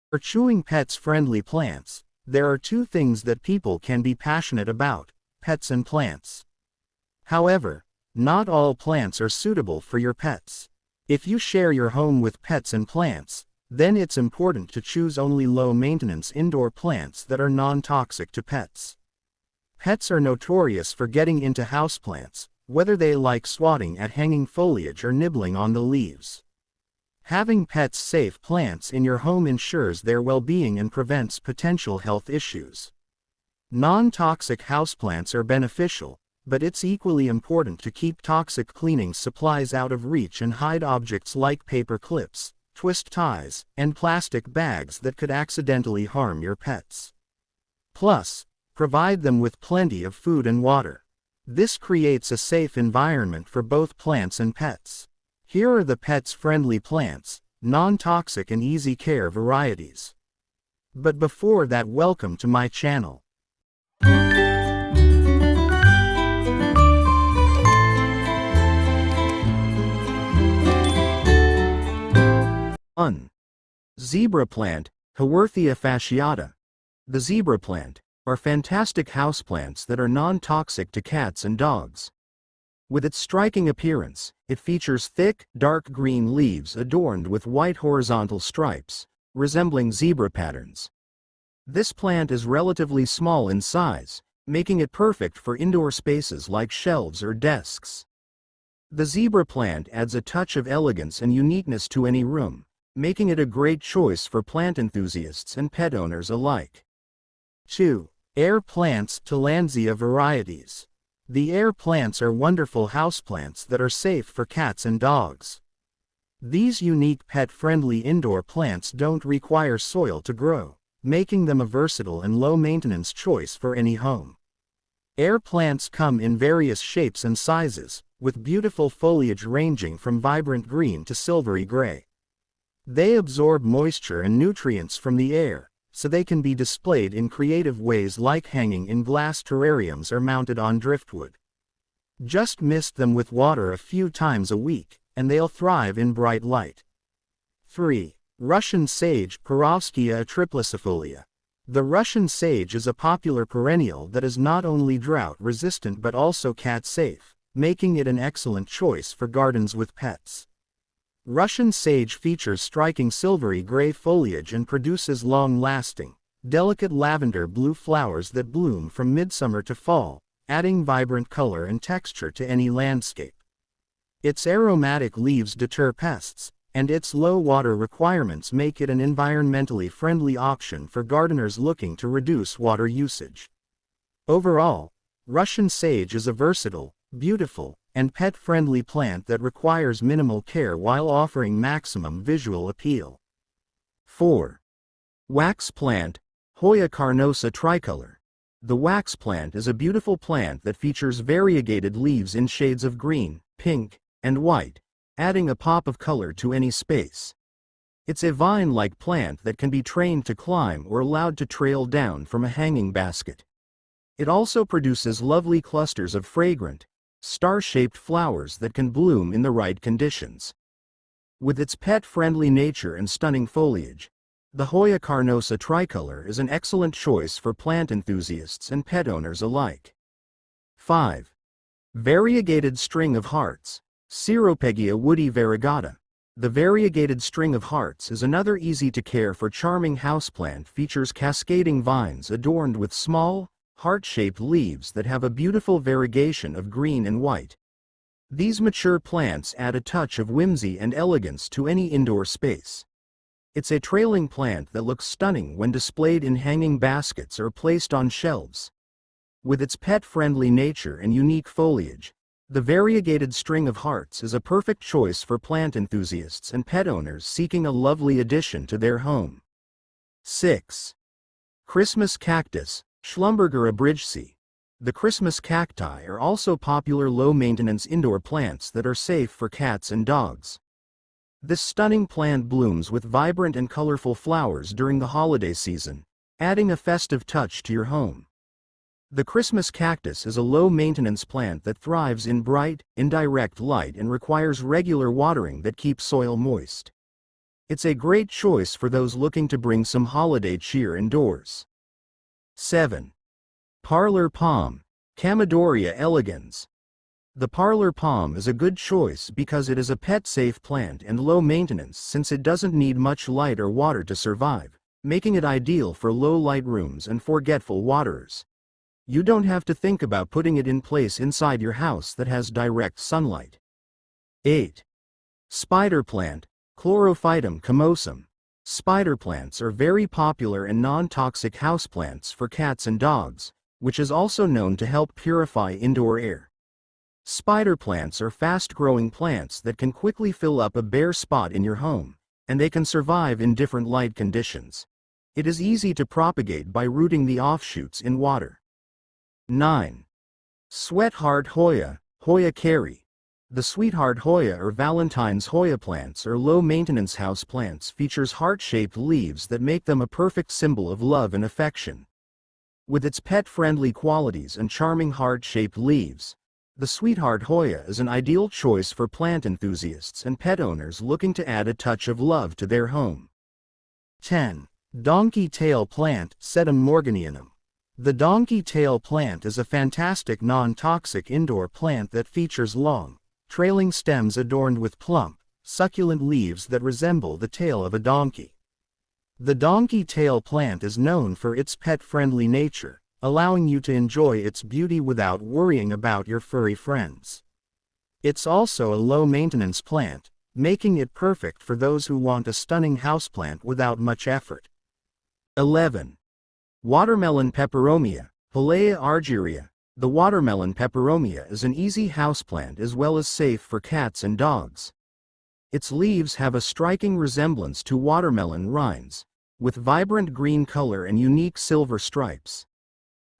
For chewing pets-friendly plants, there are two things that people can be passionate about: pets and plants. However, not all plants are suitable for your pets. If you share your home with pets and plants, then it's important to choose only low-maintenance indoor plants that are non-toxic to pets. Pets are notorious for getting into houseplants, whether they like swatting at hanging foliage or nibbling on the leaves. Having pets-safe plants in your home ensures their well-being and prevents potential health issues. Non-toxic houseplants are beneficial, but it's equally important to keep toxic cleaning supplies out of reach and hide objects like paper clips, twist ties, and plastic bags that could accidentally harm your pets. Plus, provide them with plenty of food and water. This creates a safe environment for both plants and pets. Here are the pets-friendly plants, non-toxic and easy care varieties. But before that, welcome to my channel. 1. Zebra plant, Haworthia fasciata. The zebra plant are fantastic houseplants that are non-toxic to cats and dogs. With its striking appearance, it features thick, dark green leaves adorned with white horizontal stripes, resembling zebra patterns. This plant is relatively small in size, making it perfect for indoor spaces like shelves or desks. The zebra plant adds a touch of elegance and uniqueness to any room, making it a great choice for plant enthusiasts and pet owners alike. 2. Air plants, Tillandsia varieties. The air plants are wonderful houseplants that are safe for cats and dogs. These unique pet-friendly indoor plants don't require soil to grow, making them a versatile and low-maintenance choice for any home. Air plants come in various shapes and sizes, with beautiful foliage ranging from vibrant green to silvery gray. They absorb moisture and nutrients from the air, so they can be displayed in creative ways like hanging in glass terrariums or mounted on driftwood. Just mist them with water a few times a week, and they'll thrive in bright light. 3. Russian sage, Peperomia triplicifolia. The Russian sage is a popular perennial that is not only drought-resistant but also cat-safe, making it an excellent choice for gardens with pets. Russian sage features striking silvery gray foliage and produces long-lasting, delicate lavender blue flowers that bloom from midsummer to fall, adding vibrant color and texture to any landscape. Its aromatic leaves deter pests, and its low water requirements make it an environmentally friendly option for gardeners looking to reduce water usage. Overall, Russian sage is a versatile, beautiful, and pet-friendly plant that requires minimal care while offering maximum visual appeal. 4. Wax plant, Hoya Carnosa Tricolor. The wax plant is a beautiful plant that features variegated leaves in shades of green, pink, and white, adding a pop of color to any space. It's a vine-like plant that can be trained to climb or allowed to trail down from a hanging basket. It also produces lovely clusters of fragrant, star-shaped flowers that can bloom in the right conditions. With its pet-friendly nature and stunning foliage, the Hoya Carnosa Tricolor is an excellent choice for plant enthusiasts and pet owners alike. 5. Variegated string of hearts, Ceropegia woody variegata. The variegated string of hearts is another easy-to-care for charming houseplant. Features cascading vines adorned with small, heart-shaped leaves that have a beautiful variegation of green and white. These mature plants add a touch of whimsy and elegance to any indoor space. It's a trailing plant that looks stunning when displayed in hanging baskets or placed on shelves. With its pet-friendly nature and unique foliage, the variegated string of hearts is a perfect choice for plant enthusiasts and pet owners seeking a lovely addition to their home. 6. Christmas cactus, Schlumberger abrigesi. The Christmas cacti are also popular low-maintenance indoor plants that are safe for cats and dogs. This stunning plant blooms with vibrant and colorful flowers during the holiday season, adding a festive touch to your home. The Christmas cactus is a low-maintenance plant that thrives in bright, indirect light and requires regular watering that keeps soil moist. It's a great choice for those looking to bring some holiday cheer indoors. 7. Parlor Palm, Chamaedorea elegans. The Parlor Palm is a good choice because it is a pet-safe plant and low maintenance since it doesn't need much light or water to survive, making it ideal for low-light rooms and forgetful waterers. You don't have to think about putting it in place inside your house that has direct sunlight. 8. Spider Plant, Chlorophytum comosum. Spider plants are very popular and non-toxic houseplants for cats and dogs, which is also known to help purify indoor air. Spider plants are fast-growing plants that can quickly fill up a bare spot in your home, and they can survive in different light conditions. It is easy to propagate by rooting the offshoots in water. 9. Sweetheart Hoya, Hoya Carey. The Sweetheart Hoya or Valentine's Hoya plants are low-maintenance house plants features heart-shaped leaves that make them a perfect symbol of love and affection. With its pet-friendly qualities and charming heart-shaped leaves, the Sweetheart Hoya is an ideal choice for plant enthusiasts and pet owners looking to add a touch of love to their home. 10. Donkey Tail Plant, Sedum morganianum. The donkey tail plant is a fantastic non-toxic indoor plant that features long, trailing stems adorned with plump, succulent leaves that resemble the tail of a donkey. The donkey tail plant is known for its pet-friendly nature, allowing you to enjoy its beauty without worrying about your furry friends. It's also a low-maintenance plant, making it perfect for those who want a stunning houseplant without much effort. 11. Watermelon Peperomia, Pelea argyrea. The watermelon peperomia is an easy houseplant as well as safe for cats and dogs. Its leaves have a striking resemblance to watermelon rinds, with vibrant green color and unique silver stripes.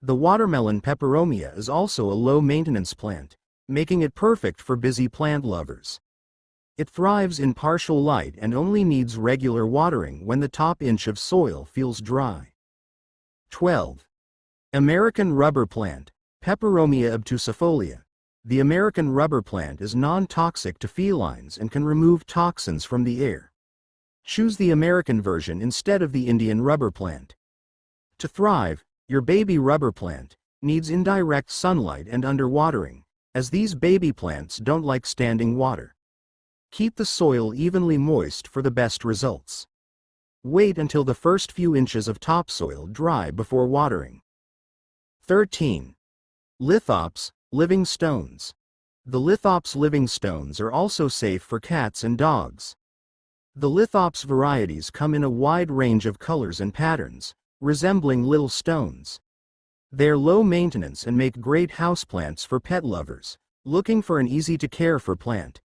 The watermelon peperomia is also a low-maintenance plant, making it perfect for busy plant lovers. It thrives in partial light and only needs regular watering when the top inch of soil feels dry. 12. American Rubber Plant, Peperomia obtusifolia. The American rubber plant is non-toxic to felines and can remove toxins from the air. Choose the American version instead of the Indian rubber plant. To thrive, your baby rubber plant needs indirect sunlight and underwatering, as these baby plants don't like standing water. Keep the soil evenly moist for the best results. Wait until the first few inches of topsoil dry before watering. 13. Lithops, living stones. The Lithops living stones are also safe for cats and dogs. The Lithops varieties come in a wide range of colors and patterns, resembling little stones. They're low maintenance and make great houseplants for pet lovers, looking for an easy-to-care-for plant.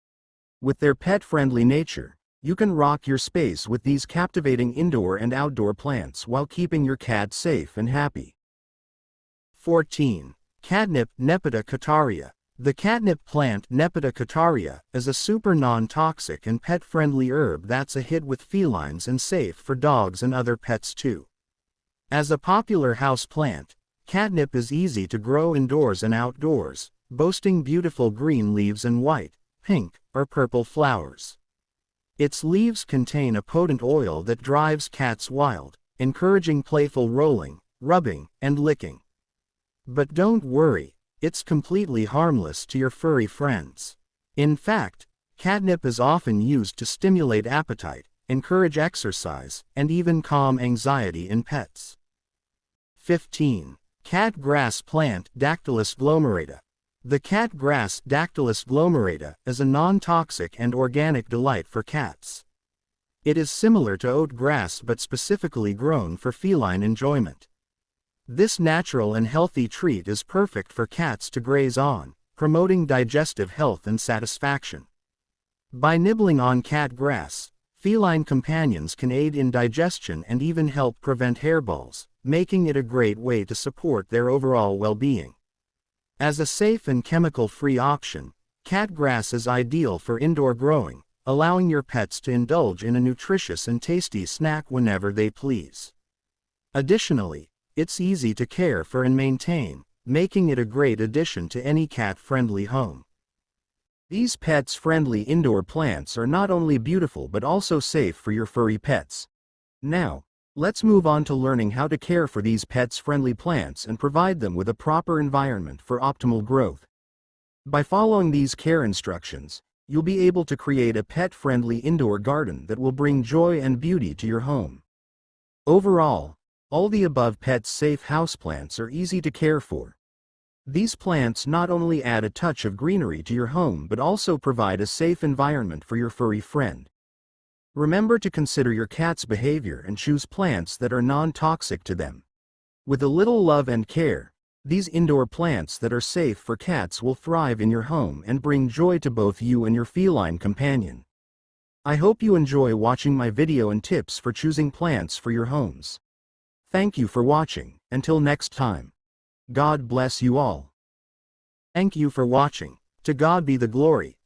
With their pet-friendly nature, you can rock your space with these captivating indoor and outdoor plants while keeping your cat safe and happy. 14. Catnip, Nepeta cataria. The catnip plant Nepeta cataria is a super non-toxic and pet-friendly herb that's a hit with felines and safe for dogs and other pets too. As a popular house plant, catnip is easy to grow indoors and outdoors, boasting beautiful green leaves and white, pink, or purple flowers. Its leaves contain a potent oil that drives cats wild, encouraging playful rolling, rubbing, and licking. But don't worry, it's completely harmless to your furry friends. In fact, catnip is often used to stimulate appetite, encourage exercise, and even calm anxiety in pets. 15. Cat grass plant Dactylus glomerata. The cat grass Dactylus glomerata is a non-toxic and organic delight for cats. It is similar to oat grass but specifically grown for feline enjoyment. This natural and healthy treat is perfect for cats to graze on, promoting digestive health and satisfaction. By nibbling on cat grass, feline companions can aid in digestion and even help prevent hairballs, making it a great way to support their overall well-being. As a safe and chemical-free option, cat grass is ideal for indoor growing, allowing your pets to indulge in a nutritious and tasty snack whenever they please. Additionally, it's easy to care for and maintain, making it a great addition to any cat-friendly home. These pets-friendly indoor plants are not only beautiful but also safe for your furry pets. Now, let's move on to learning how to care for these pets-friendly plants and provide them with a proper environment for optimal growth. By following these care instructions, you'll be able to create a pet-friendly indoor garden that will bring joy and beauty to your home. Overall, all the above pet-safe houseplants are easy to care for. These plants not only add a touch of greenery to your home but also provide a safe environment for your furry friend. Remember to consider your cat's behavior and choose plants that are non-toxic to them. With a little love and care, these indoor plants that are safe for cats will thrive in your home and bring joy to both you and your feline companion. I hope you enjoy watching my video and tips for choosing plants for your homes. Thank you for watching. Until next time. God bless you all. Thank you for watching. To God be the glory.